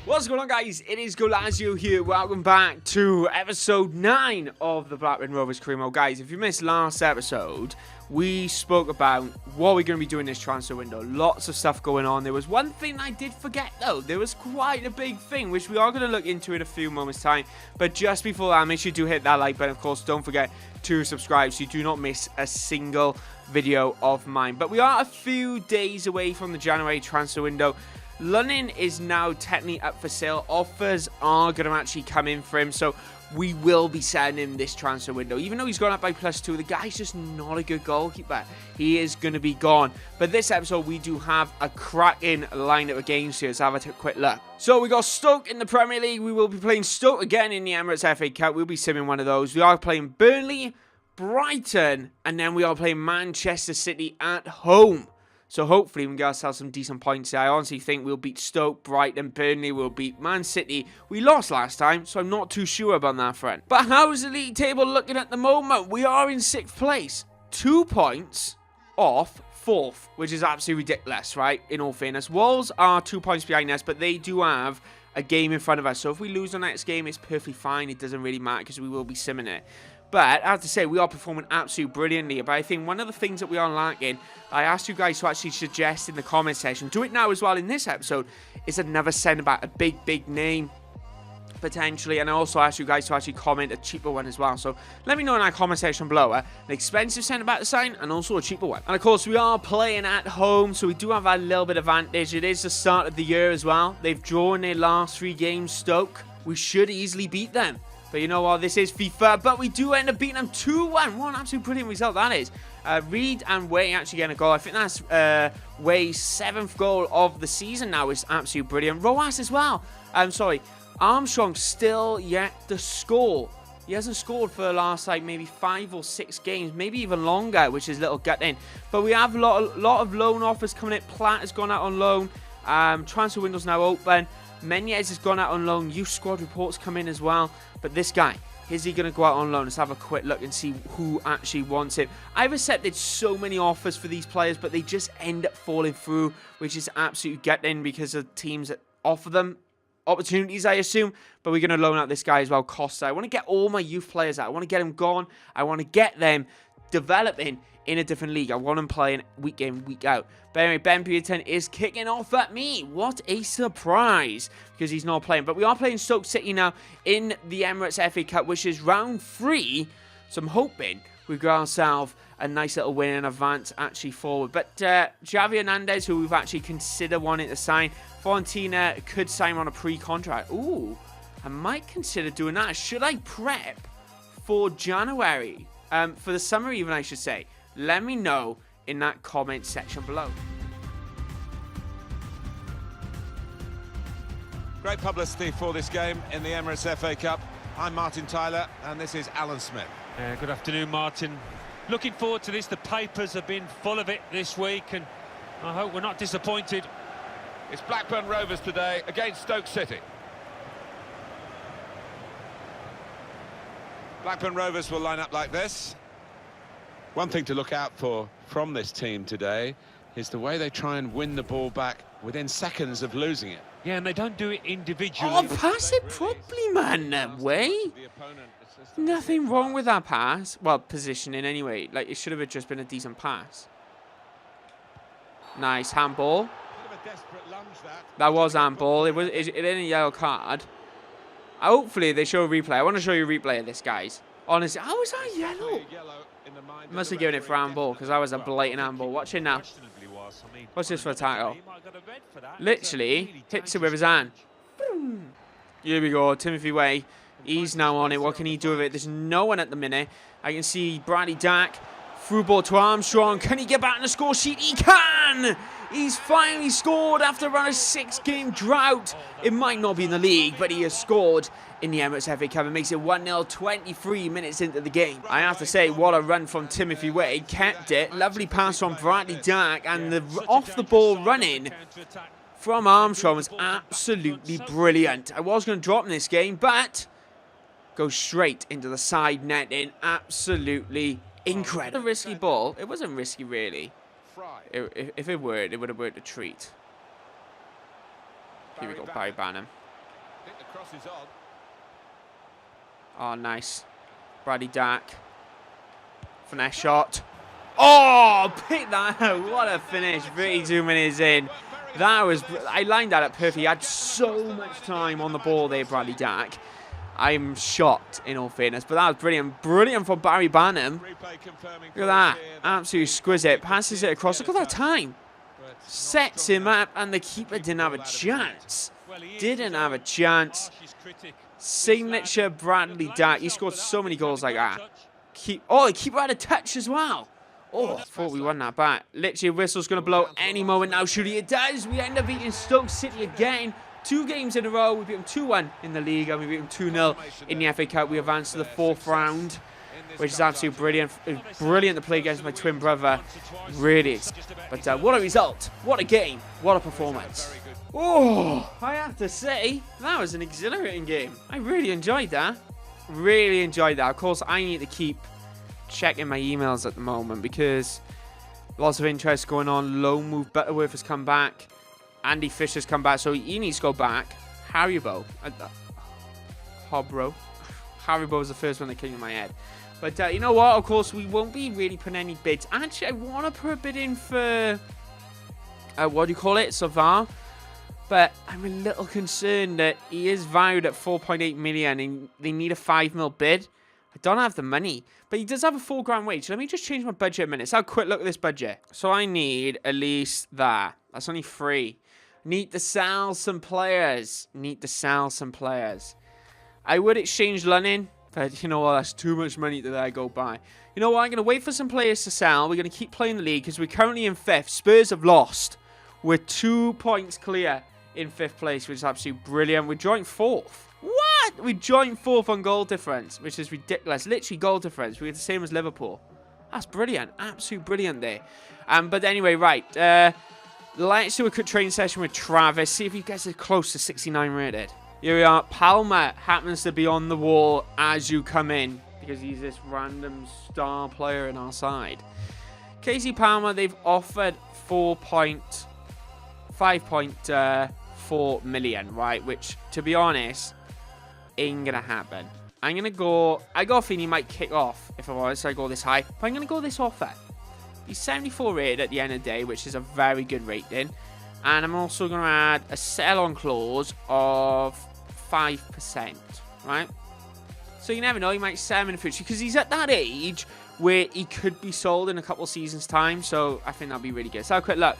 What's going on, guys? It is Goalazio here. Welcome back to episode 9 of the Blackburn Rovers Career Mode. Guys, if you missed last episode, we spoke about what we're going to be doing this transfer window. Lots of stuff going on. There was one thing I did forget, though. There was quite a big thing, which we are going to look into in a few moments' time. But just before that, make sure you do hit that like button. Of course, don't forget to subscribe so you do not miss a single video of mine. But we are a few days away from the January transfer window. Lunnon is now technically up for sale. Offers are going to actually come in for him, so we will be selling him this transfer window. Even though he's gone up by +2, the guy's just not a good goalkeeper. He is going to be gone. But this episode, we do have a cracking lineup of games here. Let's have a quick look. So we got Stoke in the Premier League. We will be playing Stoke again in the Emirates FA Cup. We'll be simming one of those. We are playing Burnley, Brighton, and then we are playing Manchester City at home. So hopefully we can get ourselves some decent points here. I honestly think we'll beat Stoke, Brighton, Burnley, we'll beat Man City. We lost last time, so I'm not too sure about that front. But how's the league table looking at the moment? We are in 6th place. 2 points off 4th, which is absolutely ridiculous, right? In all fairness. Wolves are 2 points behind us, but they do have a game in front of us. So if we lose the next game, it's perfectly fine. It doesn't really matter because we will be simming it. But I have to say, we are performing absolutely brilliantly. But I think one of the things that we are lacking, I asked you guys to actually suggest in the comment section, do it now as well in this episode, is another centre-back, a big name, potentially. And I also asked you guys to actually comment a cheaper one as well. So let me know in that comment section below. An expensive centre-back to sign and also a cheaper one. And of course, we are playing at home, so we do have a little bit of advantage. It is the start of the year as well. They've drawn their last 3 games, Stoke. We should easily beat them. But you know what, this is FIFA, but we do end up beating them 2-1. What an absolute brilliant result that is. Reed and Way actually getting a goal. I think that's Way's 7th goal of the season now. Is absolutely brilliant. Rojas as well. Armstrong still yet to score. He hasn't scored for the last, like, maybe 5 or 6 games, maybe even longer, which is a little gutting. But we have a lot of loan offers coming in. Platt has gone out on loan. Transfer window's now open. Menez has gone out on loan. Youth squad reports come in as well. But this guy, is he going to go out on loan? Let's have a quick look and see who actually wants him. I've accepted so many offers for these players, but they just end up falling through, which is absolutely gutting because of teams that offer them opportunities, I assume. But we're going to loan out this guy as well, Costa. I want to get all my youth players out. I want to get them gone. I want to get them developing in a different league. I want him playing week in, week out. But anyway, Ben Brereton is kicking off at me. What a surprise, because he's not playing. But we are playing Stoke City now in the Emirates FA Cup, which is round 3. So I'm hoping we've got ourselves a nice little win and advance actually forward. But Javi Hernandez, who we've actually considered wanting to sign, Fiorentina could sign on a pre-contract. Ooh, I might consider doing that. Should I prep for January? For the summer even, I should say. Let me know in that comment section below. Great publicity for this game in the Emirates FA Cup. I'm Martin Tyler, and this is Alan Smith. Good afternoon, Martin. Looking forward to this. The papers have been full of it this week, and I hope we're not disappointed. It's Blackburn Rovers today against Stoke City. Blackburn Rovers will line up like this. One thing to look out for from this team today is the way they try and win the ball back within seconds of losing it. Yeah, and they don't do it individually. Oh, pass it properly, man. Way. Nothing wrong with that pass. Well, positioning anyway. Like, it should have just been a decent pass. Nice handball. That was handball. It ain't a yellow card. Hopefully they show a replay. I want to show you a replay of this, guys. Honestly, how was that yellow? Must have given it for handball because that was a blatant handball. Watch it now. What's this for a tackle? Literally hits it with his hand. Here we go. Timothy Way. He's now on it. What can he do with it? There's no one at the minute. I can see Bradley Dack. Through ball to Armstrong. Can he get back in the score sheet? He can! He's finally scored after around a 6-game drought. It might not be in the league, but he has scored in the Emirates FA Cup. It makes it 1-0, 23 minutes into the game. I have to say, what a run from Timothy Way. Kept it. Lovely pass from Bradley Dack. And the off-the-ball running from Armstrong was absolutely brilliant. I was going to drop in this game, but goes straight into the side netting. Absolutely incredible. A risky ball. It wasn't risky, really. If it worked, it would have worked a treat. Here we go, Barry Banham. think the cross is on. Oh, nice. Bradley Dack. Finesse shot. Oh, pick that out. What a finish. 32 minutes in. That was... I lined that up perfectly. He had so much time on the ball there, Bradley Dack. I'm shocked, in all fairness. But that was brilliant. Brilliant from Barry Banham. Look at that. Absolutely exquisite. Passes it across. Look at that time. Sets him up, and the keeper didn't have a chance. Didn't have a chance. Signature Bradley Dack. He scored so many goals like that. Oh, the keeper had a touch as well. Oh, I thought we won that back. Literally, a whistle's going to blow any moment now. Surely it does. We end up beating Stoke City again. 2 games in a row. We beat them 2-1 in the league, and we beat them 2-0 in the FA Cup. We advanced to the 4th round, which is absolutely brilliant. It was brilliant to play against my twin brother. Really. But what a result. What a game. What a performance. Oh, I have to say, that was an exhilarating game. I really enjoyed that. Really enjoyed that. Of course, I need to keep checking my emails at the moment because lots of interest going on. Loan move. Butterworth has come back. Andy Fisher's come back, so he needs to go back. Haribo. Hobro. Haribo was the first one that came to my head. But you know what? Of course, we won't be really putting any bids. Actually, I want to put a bid in for... what do you call it? Savar. But I'm a little concerned that he is valued at 4.8 million and they need a 5 mil bid. I don't have the money. But he does have a £4,000 wage. So let me just change my budget a minute. Let's have a quick look at this budget. So I need at least that. That's only 3. Need to sell some players. Need to sell some players. I would exchange Lunnin. But you know what? That's too much money to let I go by. You know what? I'm going to wait for some players to sell. We're going to keep playing the league because we're currently in 5th. Spurs have lost. We're 2 points clear in 5th place, which is absolutely brilliant. We're joint 4th. What? We joint 4th on goal difference, which is ridiculous. Literally goal difference. We're the same as Liverpool. That's brilliant. Absolutely brilliant there. But anyway, right. Let's do a quick training session with Travis. See if you guys are close to 69 rated. Here we are. Palmer happens to be on the wall as you come in because he's this random star player in our side. Casey Palmer, they've offered 5.4 million, right? Which, to be honest, ain't gonna happen. I'm gonna go. I got a feeling he might kick off if I was. So I go this high, but I'm gonna go this offer. He's 74 rated at the end of the day, which is a very good rating. And I'm also gonna add a sell-on clause of 5%, right? So you never know, he might sell him in the future because he's at that age where he could be sold in a couple of seasons' time. So I think that'll be really good. So have a quick look.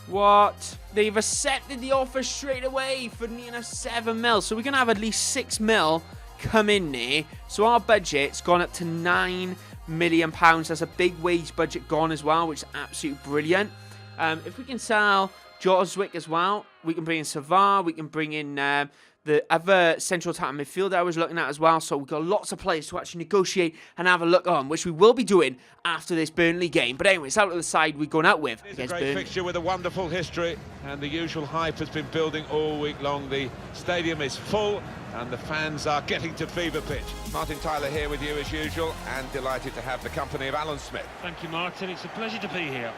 What? They've accepted the offer straight away for near enough 7 mil. So we're going to have at least 6 mil come in there. So our budget's gone up to £9 million. That's a big wage budget gone as well, which is absolutely brilliant. If we can sell Jozwick as well, we can bring in Savar, we can bring in the other central attack midfielder I was looking at as well. So we've got lots of players to actually negotiate and have a look on, which we will be doing after this Burnley game. But anyway, it's out of the side we're going out with. It's a great fixture with a wonderful history, and the usual hype has been building all week long. The stadium is full, and the fans are getting to fever pitch. Martin Tyler here with you as usual, and delighted to have the company of Alan Smith. Thank you, Martin. It's a pleasure to be here.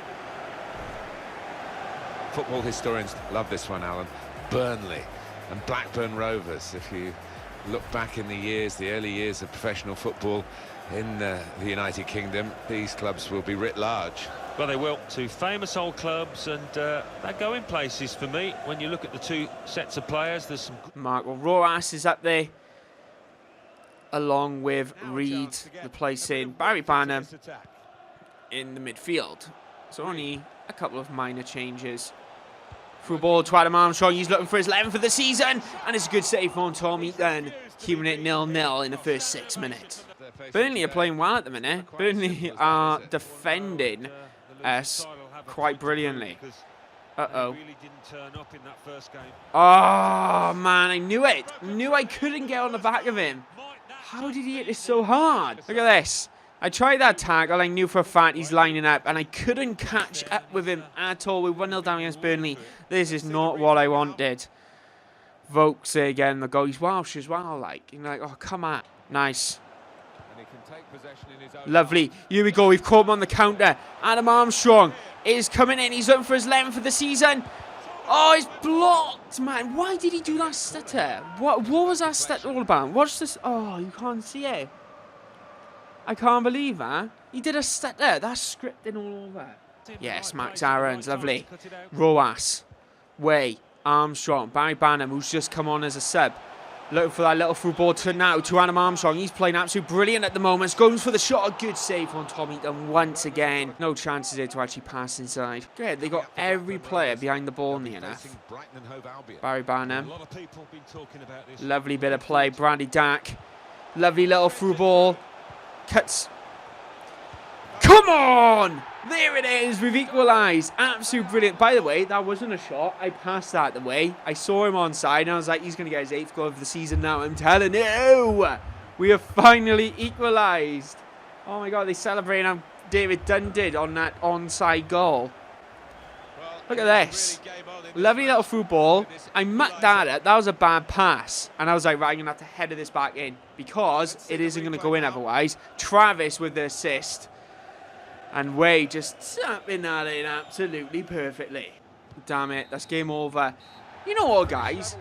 Football historians love this one, Alan. Burnley and Blackburn Rovers. If you look back in the years, the early years of professional football in the United Kingdom, these clubs will be writ large. Well, they will. 2 famous old clubs, and they're going places for me. When you look at the 2 sets of players, there's some... Marco Rojas is up there, along with Reed replacing Barry Banham in the midfield. So only a couple of minor changes. Through ball to Adam Armstrong. He's looking for his 11th of the season. And it's a good save from Tom Eaton, keeping it 0-0 in the first 6 minutes. Burnley are playing well at the minute. Burnley are defending us quite brilliantly. Uh-oh. Oh, man, I knew it. Knew I couldn't get on the back of him. How did he hit this so hard? Look at this. I tried that tackle. I knew for a fact he's lining up, and I couldn't catch up with him at all. We're 1-0 down against Burnley. This is not what I wanted. Vokes again. The goal. He's Welsh as well. Like, you're like, oh, come on. Nice. Lovely. Here we go. We've caught him on the counter. Adam Armstrong is coming in. He's looking for his 11th for the season. Oh, it's blocked, man. Why did he do that stutter? What was that stutter all about? Watch this. Oh, you can't see it. I can't believe that. He did a stutter. That's scripting all over. Yes, Max Aaron's lovely. Rojas, Way, Armstrong, Barry Barnum, who's just come on as a sub. Looking for that little through ball to Adam Armstrong. He's playing absolutely brilliant at the moment. Goes for the shot. A good save on Tom Eaton once again. No chances here to actually pass inside. Good. They got every player behind the ball near enough. Barry Barnum. Lovely bit of play. Brandy Dack. Lovely little through ball. Cuts. Come on! There it is. We've equalised. Absolute brilliant. By the way, that wasn't a shot. I passed that the way. I saw him on side and I was like, he's going to get his 8th goal of the season now. I'm telling you. We have finally equalised. Oh my God, they celebrate how David Dunn did on that onside goal. Look at this. Lovely little through ball. I mucked that up. That was a bad pass. And I was like, right, I'm going to have to header this back in because it isn't going to go in otherwise. Travis with the assist. And Way just tapping that in absolutely perfectly. Damn it, that's game over. You know what, guys?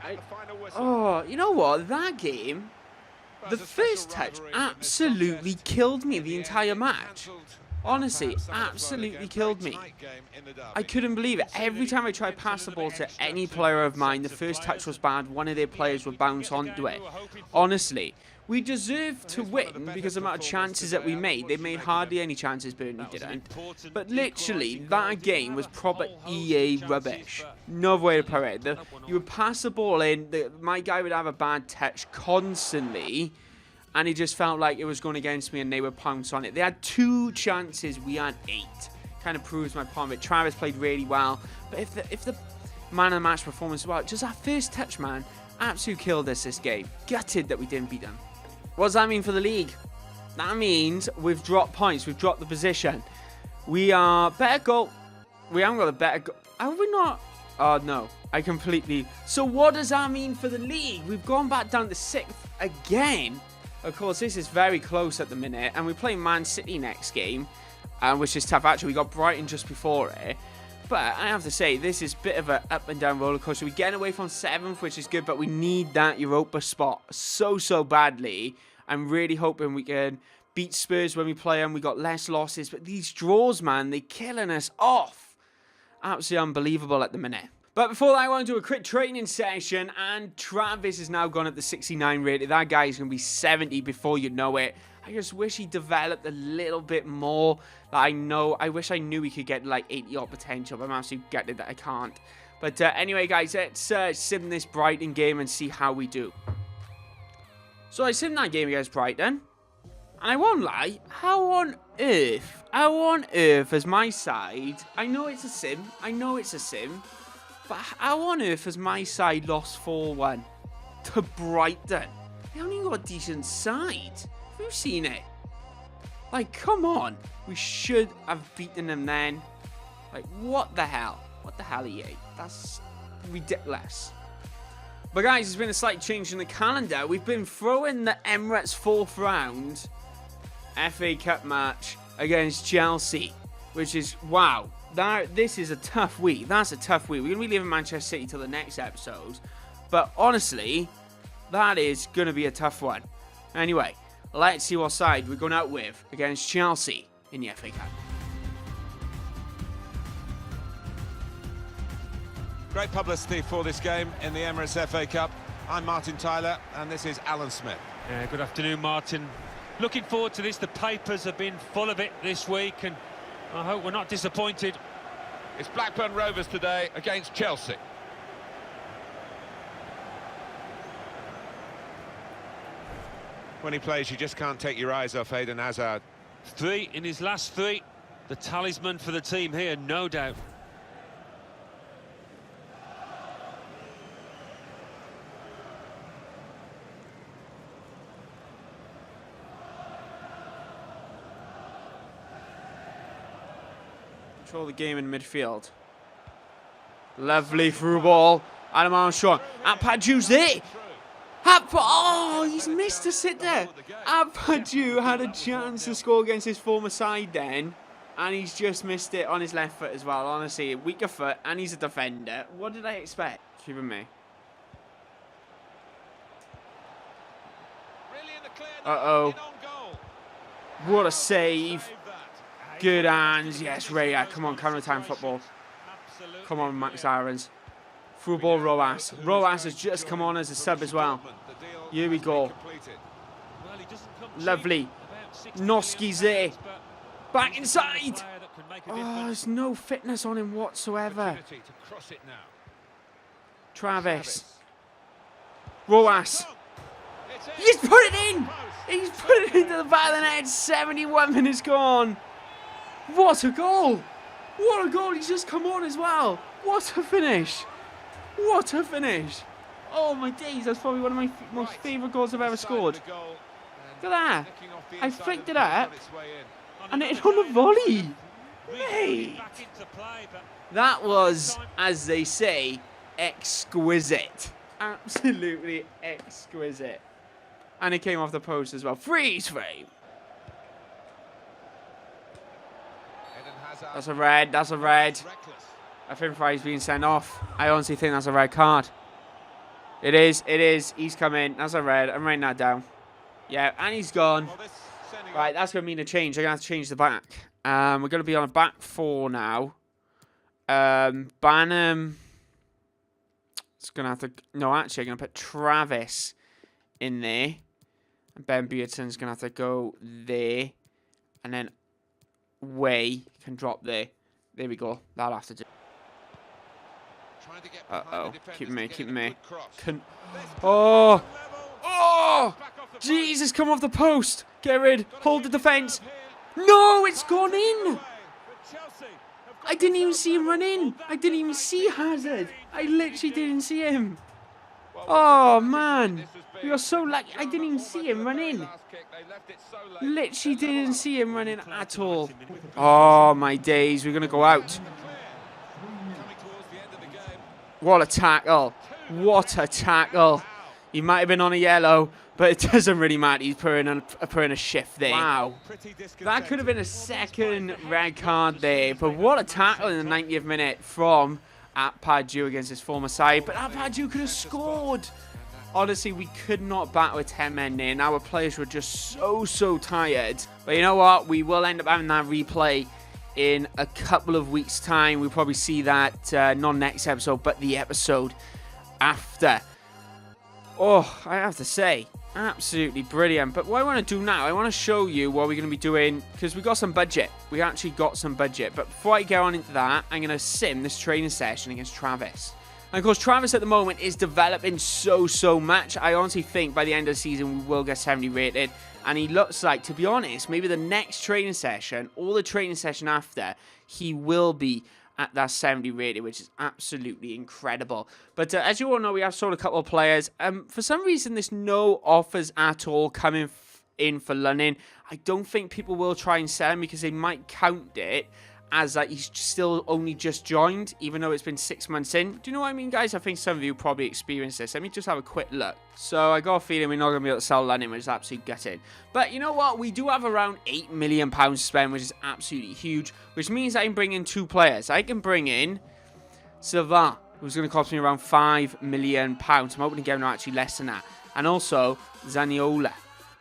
You know what? That game, the first touch absolutely killed me the entire match. Honestly, absolutely killed me. I couldn't believe it. Every time I tried to pass the ball to any player of mine, the first touch was bad. One of their players would bounce onto it. Honestly, we deserved to win because of the amount of chances that we made. They made hardly any chances, Burnley didn't. But literally, that game was proper EA rubbish. No way to put it. You would pass the ball in, my guy would have a bad touch constantly, and it just felt like it was going against me and they would pounce on it. They had 2 chances, we had 8. Kind of proves my point. But Travis played really well. But if the man of the match performance was well, just that first touch, man, absolutely killed us this game. Gutted that we didn't beat them. What does that mean for the league? That means we've dropped points. We've dropped the position. We are better goal. We haven't got a better goal. Have we not? Oh, no. I completely... So what does that mean for the league? We've gone back down to 6th again. Of course, this is very close at the minute. And we're playing Man City next game, which is tough. Actually, we got Brighton just before it. But I have to say, this is a bit of an up and down roller coaster. We're getting away from 7th, which is good. But we need that Europa spot so badly. I'm really hoping we can beat Spurs when we play them. We got less losses. But these draws, man, they're killing us off. Absolutely unbelievable at the minute. But before that, I want to do a quick training session. And Travis has now gone up to 69 rated. That guy is going to be 70 before you know it. I just wish he developed a little bit more. I wish I knew he could get like 80 odd potential. But I'm absolutely gutted that I can't. But anyway, guys, let's sim this Brighton game and see how we do. So I simmed that game against Brighton. And I won't lie, how on earth has my side... I know it's a sim. But how on earth has my side lost 4-1 to Brighton? They haven't even got a decent side. Have you seen it? Like, come on. We should have beaten them then. Like, what the hell? What the hell, EA? That's ridiculous. But guys, there's been a slight change in the calendar. We've been throwing the Emirates 4th round FA Cup match against Chelsea, which is, wow. This is a tough week. That's a tough week. We're going to be leaving Manchester City till the next episode. But honestly, that is going to be a tough one. Anyway, let's see what side we're going out with against Chelsea in the FA Cup. Great publicity for this game in the Emirates FA Cup. I'm Martin Tyler, and this is Alan Smith. Yeah, good afternoon, Martin. Looking forward to this. The papers have been full of it this week, and I hope we're not disappointed. It's Blackburn Rovers today against Chelsea. When he plays, you just can't take your eyes off Eden Hazard. 3 in his last 3. The talisman for the team here, no doubt. Control the game in midfield. Lovely through ball. Adam Armstrong. Ampadu's there. Oh, he's missed a sit there. Ampadu had a chance to score against his former side then. And he's just missed it on his left foot as well. Honestly, weaker foot, and he's a defender. What did I expect? Keeping me. Uh-oh. What a save. Good hands. Yes, Raya. Come on, counter-time football. Come on, Max Irons. Through ball, Rojas. Rojas has just come on as a sub as well. Here we go. Lovely. Noski's there. Back inside. Oh, there's no fitness on him whatsoever. Travis. Rojas. He's put it in. He's put it into the back of the net. 71 minutes gone. What a goal. What a goal. He's just come on as well. What a finish. What a finish. Oh my days. That's probably one of my most favourite goals I've ever scored. Look at that. I flicked it up. And it's on the volley. Mate. That was, as they say, exquisite. Absolutely exquisite. And it came off the post as well. Freeze frame. That's a red. That's a red. I think Fry's being sent off. I honestly think that's a red card. It is. It is. He's coming. That's a red. I'm writing that down. Yeah, and he's gone. Right, that's going to mean a change. I'm going to have to change the back. We're going to be on a back four now. Banham. It's going to have to... No, actually, I'm going to put Travis in there. And Ben Brereton's going to have to go there. And then Way can drop there. There we go. That'll have to do. Uh-oh. Keep me. Keep me. Oh! Oh! Jesus, come off the post. Get rid. Hold the defence. No, it's gone in. I didn't even see him run in. I didn't even see Hazard. I literally didn't see him. Oh, man. We are so lucky. I didn't even see him run in. Literally didn't see him run in at all. Oh, my days. We're going to go out. What a tackle. What a tackle. He might have been on a yellow, but it doesn't really matter. He's putting a shift there. Wow. That could have been a second red card there. But what a tackle in the 90th minute from Ampadu against his former side. But Ampadu could have scored. Honestly, we could not battle with 10 men there. And our players were just so tired. But you know what? We will end up having that replay in a couple of weeks' time. We'll probably see that not next episode, but the episode after. Oh, I have to say, absolutely brilliant. But what I want to do now, I want to show you what we're going to be doing, because we got some budget. We actually got some budget. But before I go on into that, I'm going to sim this training session against Travis. And of course, Travis at the moment is developing so much. I honestly think by the end of the season, we will get 70 rated. And he looks like, to be honest, maybe the next training session, or the training session after, he will be at that 70 rated, which is absolutely incredible. But as you all know, we have sold a couple of players. For some reason, there's no offers at all coming in for Lunning. I don't think people will try and sell him because they might count it as that he's still only just joined, even though it's been 6 months in. Do you know what I mean, guys? I think some of you probably experienced this. Let me just have a quick look. So I got a feeling we're not going to be able to sell Lunning, which is absolutely gutted. But you know what? We do have around £8 million to spend, which is absolutely huge, which means I can bring in 2 players. I can bring in Silva, who's going to cost me around £5 million. I'm hoping to get him actually less than that. And also Zaniola,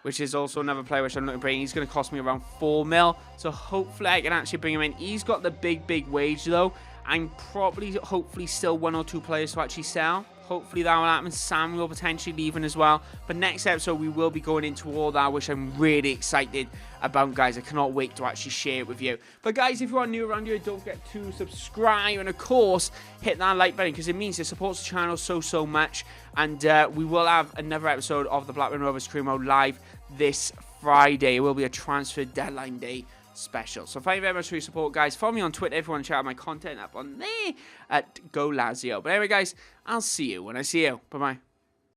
which is also another player which I'm looking to bring. He's going to cost me around 4 mil. So hopefully I can actually bring him in. He's got the big wage though. I'm probably, hopefully, still 1 or 2 players to actually sell. Hopefully that will happen. Samuel potentially leaving as well. But next episode we will be going into all that, which I'm really excited about, guys. I cannot wait to actually share it with you. But guys, if you are new around here, don't forget to subscribe and of course hit that like button, because it means it supports the channel so much. And we will have another episode of the Blackburn Rovers Career Mode live this Friday. It will be a transfer deadline day special. So thank you very much for your support, guys. Follow me on Twitter if you want to check out my content up on there at Goalazio. But anyway, guys, I'll see you when I see you. Bye-bye.